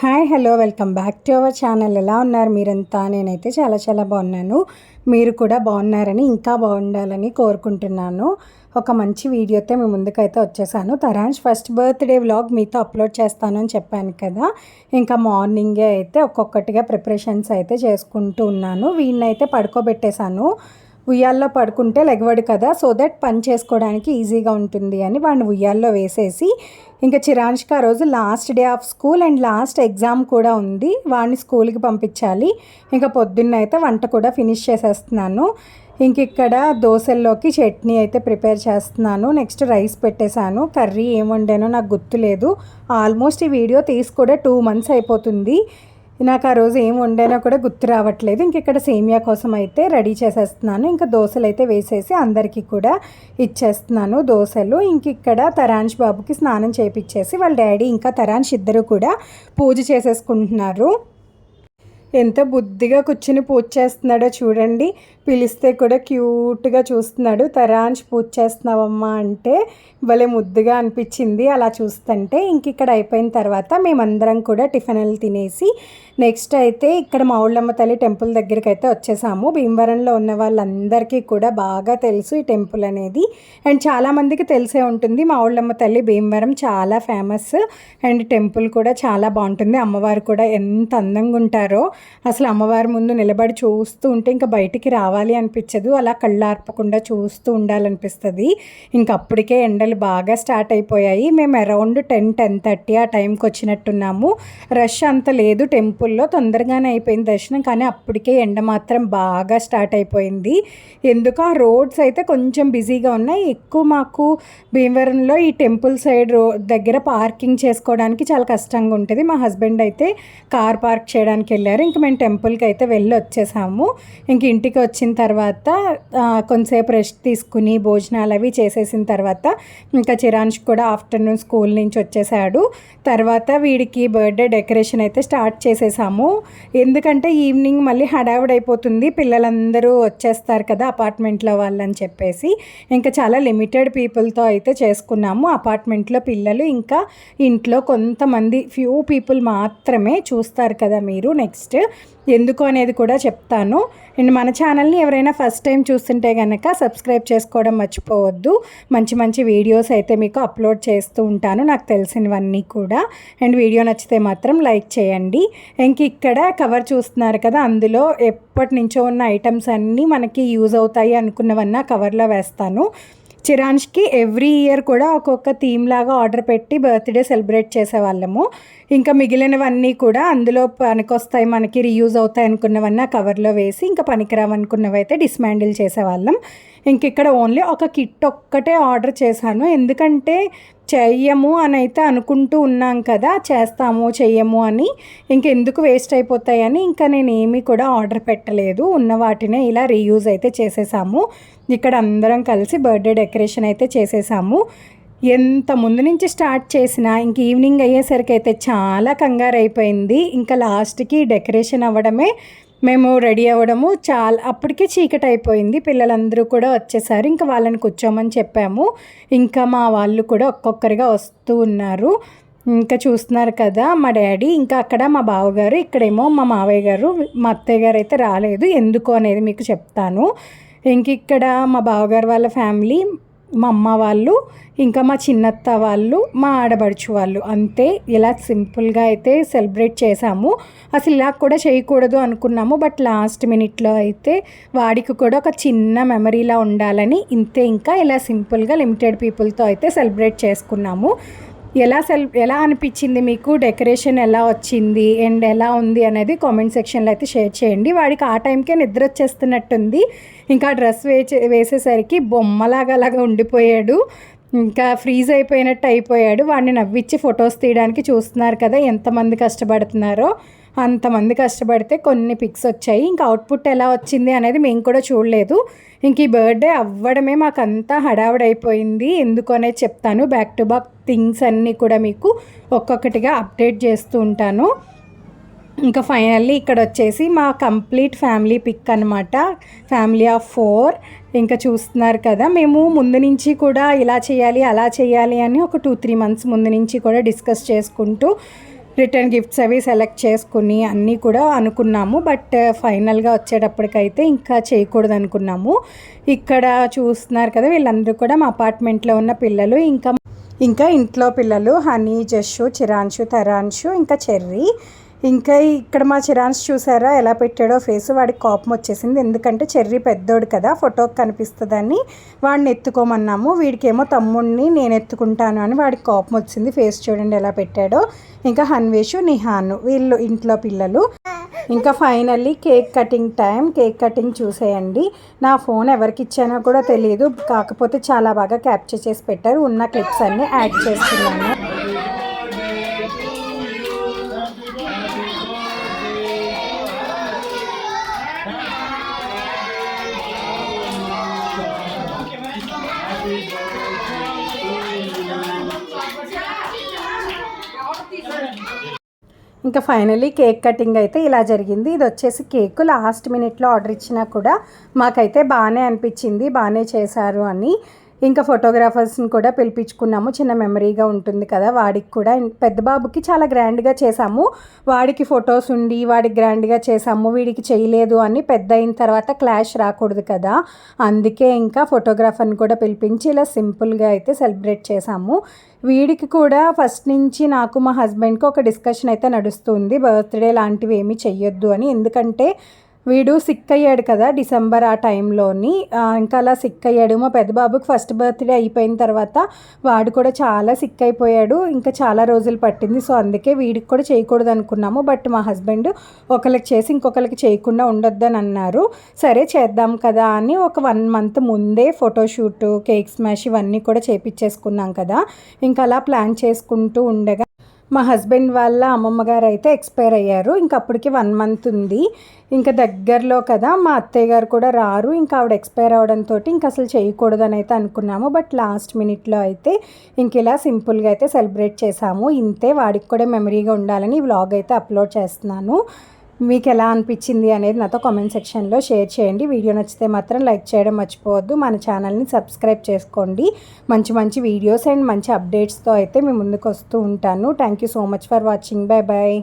Hi hello welcome back to our channel. ఎలా ఉన్నారు మీరంతా? నేనైతే చాలా బాగున్నాను. మీరు కూడా బాగున్నారని ఇంకా బాగుండాలని కోరుకుంటున్నాను. ఒక మంచి వీడియోతో మీ ముందుకైతే వచ్చేసాను. తరాన్స్ ఫస్ట్ బర్త్డే వ్లాగ్ మీతో అప్లోడ్ చేస్తాను అని చెప్పాను కదా. ఇంకా మార్నింగే అయితే ఒక్కొక్కటిగా ప్రిపరేషన్స్ అయితే చేసుకుంటూ ఉన్నాను. వీడినైతే పడుకోబెట్టేశాను. ఉయ్యాల్లో పడుకుంటే లెగవడు కదా, సో దట్ పని చేసుకోవడానికి ఈజీగా ఉంటుంది అని వాడిని ఉయ్యాల్లో వేసేసి, ఇంకా చిరాంష్కి ఆ రోజు last day of school and last exam కూడా ఉంది. వాడిని స్కూల్కి పంపించాలి. ఇంకా పొద్దున్న అయితే వంట కూడా ఫినిష్ చేసేస్తున్నాను. ఇంక ఇక్కడ దోశల్లోకి చట్నీ అయితే ప్రిపేర్ చేస్తున్నాను. నెక్స్ట్ రైస్ పెట్టేశాను. కర్రీ ఏం వండానో నాకు గుర్తులేదు. ఆల్మోస్ట్ ఈ వీడియో తీసి కూడా 2 months అయిపోతుంది. నాకు ఆ రోజు ఏం వండానో కూడా గుర్తు రావట్లేదు. ఇంక ఇక్కడ సేమియా కోసం అయితే రెడీ చేసేస్తున్నాను. ఇంకా దోశలు అయితే వేసేసి అందరికీ కూడా ఇచ్చేస్తున్నాను దోశలు. ఇంక ఇక్కడ తరాంష్ బాబుకి స్నానం చేయించేసి వాళ్ళ డాడీ ఇంకా తరాంష్ ఇద్దరు కూడా పూజ చేసేసుకుంటున్నారు. ఎంత బుద్ధిగా కూర్చుని పూజ చేస్తున్నాడో చూడండి. పిలిస్తే కూడా క్యూట్గా చూస్తున్నాడు. తరాంష్ పూజ చేస్తున్నావమ్మా అంటే భలే ముద్దుగా అనిపించింది అలా చూస్తుంటే. ఇంక ఇక్కడ అయిపోయిన తర్వాత మేమందరం కూడా టిఫిన్లు తినేసి నెక్స్ట్ అయితే ఇక్కడ మావుళ్ళమ్మ తల్లి టెంపుల్ దగ్గరికి అయితే వచ్చేసాము. భీమవరంలో ఉన్న వాళ్ళందరికీ కూడా బాగా తెలుసు ఈ టెంపుల్ అనేది. అండ్ చాలామందికి తెలిసే ఉంటుంది. మావుళ్ళమ్మ తల్లి భీమవరం చాలా ఫేమస్ అండ్ టెంపుల్ కూడా చాలా బాగుంటుంది. అమ్మవారు కూడా ఎంత అందంగా ఉంటారో అసలు అమ్మవారి ముందు నిలబడి చూస్తూ ఉంటే ఇంకా బయటికి రావాలి అనిపించదు. అలా కళ్ళార్పకుండా చూస్తూ ఉండాలనిపిస్తుంది. ఇంకా అప్పటికే ఎండలు బాగా స్టార్ట్ అయిపోయాయి. మేము అరౌండ్ 10-10:30 ఆ టైంకి వచ్చినట్టున్నాము. రష్ అంత లేదు టెంపుల్లో, తొందరగానే అయిపోయింది దర్శనం. కానీ అప్పటికే ఎండ మాత్రం బాగా స్టార్ట్ అయిపోయింది. ఎందుకు ఆ రోడ్స్ అయితే కొంచెం బిజీగా ఉన్నాయి. ఎక్కువ మాకు భీమవరంలో ఈ టెంపుల్ సైడ్ దగ్గర పార్కింగ్ చేసుకోవడానికి చాలా కష్టంగా ఉంటుంది. మా హస్బెండ్ అయితే కార్ పార్క్ చేయడానికి వెళ్ళారు. ఇంక మేము టెంపుల్కి అయితే వెళ్ళి వచ్చేసాము. ఇంక ఇంటికి వచ్చిన తర్వాత కొంతసేపు రెస్ట్ తీసుకుని భోజనాలు అవి చేసేసిన తర్వాత ఇంకా చిరాంష్ కూడా ఆఫ్టర్నూన్ స్కూల్ నుంచి వచ్చేసాడు. తర్వాత వీడికి బర్త్డే డెకరేషన్ అయితే స్టార్ట్ చేసేసాము. ఎందుకంటే ఈవినింగ్ మళ్ళీ హడావిడైపోతుంది, పిల్లలందరూ వచ్చేస్తారు కదా అపార్ట్మెంట్లో వాళ్ళని చెప్పేసి ఇంకా చాలా లిమిటెడ్ పీపుల్తో అయితే చేసుకున్నాము. అపార్ట్మెంట్లో పిల్లలు ఇంకా ఇంట్లో కొంతమంది ఫ్యూ పీపుల్ మాత్రమే చూస్తారు కదా మీరు. నెక్స్ట్ ఎందుకు అనేది కూడా చెప్తాను. అండ్ మన ఛానల్ని ఎవరైనా ఫస్ట్ టైం చూస్తుంటే కనుక సబ్స్క్రైబ్ చేసుకోవడం మర్చిపోవద్దు. మంచి వీడియోస్ అయితే మీకు అప్లోడ్ చేస్తూ ఉంటాను, నాకు తెలిసినవన్నీ కూడా. అండ్ వీడియో నచ్చితే మాత్రం లైక్ చేయండి. ఇంక ఇక్కడ కవర్ చూస్తున్నారు కదా, అందులో ఎప్పటి నుంచో ఉన్న ఐటమ్స్ అన్నీ మనకి యూజ్ అవుతాయి అనుకున్నవన్నా కవర్లో వేస్తాను. చిరాంష్కి ఎవ్రీ ఇయర్ కూడా ఒక్కొక్క థీమ్ లాగా ఆర్డర్ పెట్టి బర్త్డే సెలబ్రేట్ చేసేవాళ్ళము. ఇంకా మిగిలినవన్నీ కూడా అందులో పనికొస్తాయి, మనకి రీయూజ్ అవుతాయి అనుకున్నవన్నీ కవర్లో వేసి ఇంకా పనికిరావనుకున్నవి అయితే డిస్మాండిల్ చేసేవాళ్ళం. ఇంక ఇక్కడ ఓన్లీ ఒక కిట్ ఒక్కటే ఆర్డర్ చేశాను. ఎందుకంటే చెయ్యము అని అయితే అనుకుంటూ ఉన్నాం కదా, చేస్తాము చెయ్యము అని, ఇంకెందుకు వేస్ట్ అయిపోతాయని ఇంకా నేను ఏమీ కూడా ఆర్డర్ పెట్టలేదు. ఉన్న వాటినే ఇలా రీయూజ్ అయితే చేసేసాము. ఇక్కడ అందరం కలిసి బర్త్డే డెకరేషన్ అయితే చేసేసాము. ఎంత ముందు నుంచి స్టార్ట్ చేసినా ఇంక ఈవినింగ్ అయ్యేసరికి అయితే చాలా కంగారు అయిపోయింది. ఇంకా లాస్ట్కి డెకరేషన్ అవ్వడమే, మేము రెడీ అవ్వడము అప్పటికే చీకటి అయిపోయింది. పిల్లలందరూ కూడా వచ్చేసారు. ఇంకా వాళ్ళని కూర్చోమని చెప్పాము. ఇంకా మా వాళ్ళు కూడా ఒక్కొక్కరిగా వస్తూ ఉన్నారు. ఇంకా చూస్తున్నారు కదా మా డాడీ, ఇంకా అక్కడ మా బావగారు, ఇక్కడేమో మా మావయ్య గారు, మా అత్తయ్య గారు అయితే రాలేదు. ఎందుకు అనేది మీకు చెప్తాను. ఇంక ఇక్కడ మా బావగారు వాళ్ళ ఫ్యామిలీ, మా అమ్మ వాళ్ళు, ఇంకా మా చిన్నత్త వాళ్ళు, మా ఆడబడుచు వాళ్ళు, అంతే. ఇలా సింపుల్గా అయితే సెలబ్రేట్ చేసాము. అసలు ఇలా కూడా చేయకూడదు అనుకున్నాము, బట్ లాస్ట్ మినిట్లో అయితే వాడికి కూడా ఒక చిన్న మెమరీలా ఉండాలని ఇంతే. ఇంకా ఇలా సింపుల్గా లిమిటెడ్ పీపుల్తో అయితే సెలబ్రేట్ చేసుకున్నాము. ఎలా అనిపించింది మీకు, డెకరేషన్ ఎలా వచ్చింది అండ్ ఎలా ఉంది అనేది కామెంట్ సెక్షన్లో అయితే షేర్ చేయండి. వాడికి ఆ టైంకే నిద్ర వచ్చేస్తున్నట్టుంది. ఇంకా డ్రెస్ వేసేసరికి బొమ్మలాగా అలాగా ఉండిపోయాడు. ఇంకా ఫ్రీజ్ అయిపోయినట్టు అయిపోయాడు. వాడిని నవ్విచ్చి ఫొటోస్ తీయడానికి చూస్తున్నారు కదా ఎంతమంది కష్టపడుతున్నారో. అంతమంది కష్టపడితే కొన్ని పిక్స్ వచ్చాయి. ఇంకా అవుట్పుట్ ఎలా వచ్చింది అనేది మేము కూడా చూడలేదు. ఇంక ఈ బర్త్డే అవ్వడమే మాకంతా హడావిడైపోయింది. ఎందుకు అనేది చెప్తాను. బ్యాక్ టు బ్యాక్ థింగ్స్ అన్నీ కూడా మీకు ఒక్కొక్కటిగా అప్డేట్ చేస్తూ ఉంటాను. ఇంకా ఫైనల్లీ ఇక్కడ వచ్చేసి మా కంప్లీట్ ఫ్యామిలీ పిక్ అనమాట. Family of 4. ఇంకా చూస్తున్నారు కదా, మేము ముందు నుంచి కూడా ఇలా చేయాలి అలా చేయాలి అని ఒక 2-3 months ముందు నుంచి కూడా డిస్కస్ చేసుకుంటూ రిటర్న్ గిఫ్ట్స్ అవి సెలెక్ట్ చేసుకుని అన్నీ కూడా అనుకున్నాము. బట్ ఫైనల్గా వచ్చేటప్పటికైతే ఇంకా చేయకూడదు అనుకున్నాము. ఇక్కడ చూస్తున్నారు కదా, వీళ్ళందరూ కూడా మా అపార్ట్మెంట్లో ఉన్న పిల్లలు, ఇంకా ఇంట్లో పిల్లలు హనీ, జస్సు, చిరాన్షు, తరాన్షు, ఇంకా చెర్రీ. ఇంకా ఇక్కడ మా చిరాన్స్ చూసారా ఎలా పెట్టాడో ఫేస్. వాడికి కోపం వచ్చేసింది, ఎందుకంటే చెర్రీ పెద్దోడు కదా, ఫోటోకి కనిపిస్తుందని వాడిని ఎత్తుకోమన్నాము. వీడికేమో తమ్ముడిని నేను ఎత్తుకుంటాను అని వాడికి కోపం వచ్చింది. ఫేస్ చూడండి ఎలా పెట్టాడో. ఇంకా హన్వేషు, నిహాను వీళ్ళు ఇంట్లో పిల్లలు. ఇంకా finally cake cutting time. Cake cutting చూసేయండి. నా ఫోన్ ఎవరికి ఇచ్చానో కూడా తెలియదు, కాకపోతే చాలా బాగా క్యాప్చర్ చేసి పెట్టారు. ఉన్న క్లిప్స్ అన్నీ యాడ్ చేస్తున్నాను. ఇంకా ఫైనలీ కేక్ కటింగ్ అయితే ఇలా జరిగింది. ఇది వచ్చేసి కేక్ లాస్ట్ మినిట్లో ఆర్డర్ ఇచ్చినా కూడా మాకైతే బాగానే అనిపించింది, బాగానే చేశారు అని. ఇంకా ఫోటోగ్రాఫర్స్ని కూడా పిలిపించుకున్నాము, చిన్న మెమరీగా ఉంటుంది కదా వాడికి కూడా. పెద్ద బాబుకి చాలా గ్రాండ్గా చేసాము, వాడికి ఫొటోస్ ఉండి వాడికి గ్రాండ్గా చేసాము, వీడికి చేయలేదు అని. పెద్ద అయిన తర్వాత క్లాష్ రాకూడదు కదా, అందుకే ఇంకా ఫోటోగ్రాఫర్ని కూడా పిలిపించి ఇలా సింపుల్గా అయితే సెలబ్రేట్ చేసాము. వీడికి కూడా ఫస్ట్ నుంచి నాకు మా హస్బెండ్కి ఒక డిస్కషన్ అయితే నడుస్తుంది, బర్త్డే లాంటివి ఏమీ చెయ్యొద్దు అని. ఎందుకంటే వీడు సిక్ అయ్యాడు కదా డిసెంబర్ ఆ టైంలోని, ఇంకా అలా సిక్ అయ్యాడు. మా పెద్ద బాబుకి ఫస్ట్ బర్త్డే అయిపోయిన తర్వాత వాడు కూడా చాలా సిక్ అయిపోయాడు, ఇంకా చాలా రోజులు పట్టింది. సో అందుకే వీడికి కూడా చేయకూడదు అనుకున్నాము. బట్ మా హస్బెండ్ ఒకరికి చేసి ఇంకొకరికి చేయకుండా ఉండొద్దని అన్నారు. సరే చేద్దాం కదా అని ఒక 1 month ముందే ఫోటోషూట్, కేక్ స్మాష్ ఇవన్నీ కూడా చేపించేసుకున్నాం కదా. ఇంకా అలా ప్లాన్ చేసుకుంటూ ఉండగా మా హస్బెండ్ వాళ్ళ అమ్మమ్మ గారు అయితే ఎక్స్పైర్ అయ్యారు. ఇంక అప్పటికి 1 month ఉంది, ఇంకా దగ్గరలో కదా. మా అత్తయ్య గారు కూడా రారు, ఇంకా ఆవిడ ఎక్స్పైర్ అవడంతో ఇంక అసలు చేయకూడదని అయితే అనుకున్నాము. బట్ లాస్ట్ మినిట్లో అయితే ఇంక ఇలా సింపుల్గా అయితే సెలబ్రేట్ చేసాము. ఇంతే, వాడికి కూడా మెమరీగా ఉండాలని ఈ వ్లాగ్ అయితే అప్లోడ్ చేస్తున్నాను. మీకు ఎలా అనిపించింది అనేది నాతో కామెంట్ సెక్షన్లో షేర్ చేయండి. వీడియో నచ్చితే మాత్రం లైక్ చేయడం మర్చిపోవద్దు. మన ఛానల్ని సబ్స్క్రైబ్ చేసుకోండి. మంచి మంచి వీడియోస్ అండ్ మంచి అప్డేట్స్తో అయితే మీ ముందుకు వస్తూ ఉంటాను. Thank you so much for watching. Bye bye.